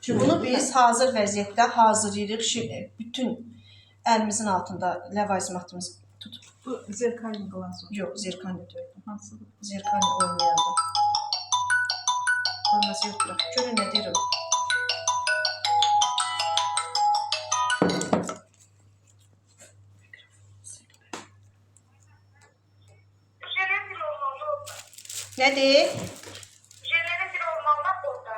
Şimdi bunu biz hazır vəziyyətdə hazırlayırıq. Bütün əlimizin altında ləvazimatımız tutub. Bu zerkalin glazur. Yox, zirkani deyil. Hansıdır? Zirkani olmayanda. Olması yoxdur. Görün nə deyirəm. Nədir? Jelenin bir olmalı burada.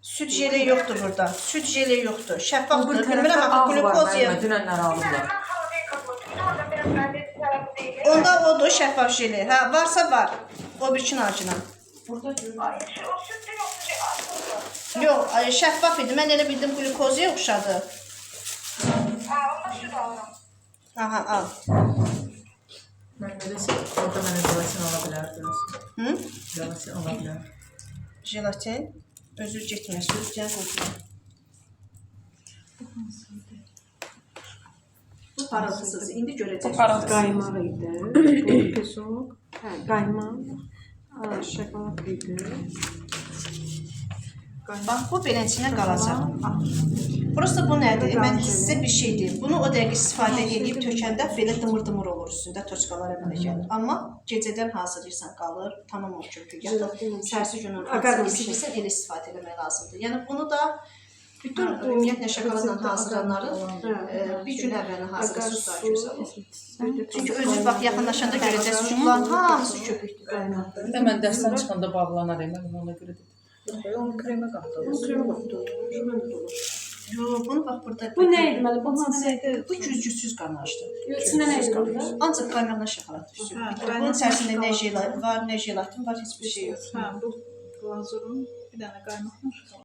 Süt jeli yoxdur burada. Süt jeli yoxdur. Şəffafdır. Bu Bilmirəm, tərəfdə ağ var, glukoz mən yox. dünənlər aldılar. Ben kahveyi kapatıyorum. Orada biraz bende tarafı değil. Onda odur şəffaf jeli. Hə, varsa var. O birkin acına. Burada görürəm. Ay, o süt de yoktu şey aslında. Yox, şəffaf idi. Mən elə bildim glukoziya oxşadı. Ha, onda süt aldım. Aha, al. Mən eləsə, orada mənə jelatin ala bilər görürsən. Hı? Jelatin ala bilər. Jelatin. Özür getmə, sütdən qoxuyor. Bu parıltısız. İndi görəcəksiniz. Qaymaq idi. Bu pesok. Hə, qaymaq. Şokolad idi. Bax, bu beləncə qalacaq. Burası bu nədir? Mən sizə bir şey deyim. Bunu o dəqiqə istifadə edib tökəndə belə dımır-dımır olur üstündə, toçkalar əmələ gəlir. Amma gecədən hazırlayırsan qalır, tamam o kökü yatır. Sərsi günün hazırlayırsan, istəyirsən elə istifadə etmək lazımdır. Yəni bunu da bütün ümumiyyətlə şokoladla hazırlananların bir gün əvvəlin hazırlayıb suda gözəl. Çünki özünüz bax yaxınlaşanda görəcəksiniz, şokoladın hamısı köpükdür. Mən dərsdən çıxanda bağlanar, mən ona görə dedim. Onu kremə qatdırdım. Yox, bunu bax burada. Bu nə idi? Mənim bu hansı idi? Bu güzgüsüz qanajdır. İçində nə idi? Ancaq qaynaqla şokolad düşür. Bunun içərisində nə jelatin var, nə jelatin var, heç bir şey yox. Hə, bu glazurun bir dənə qaymaq var.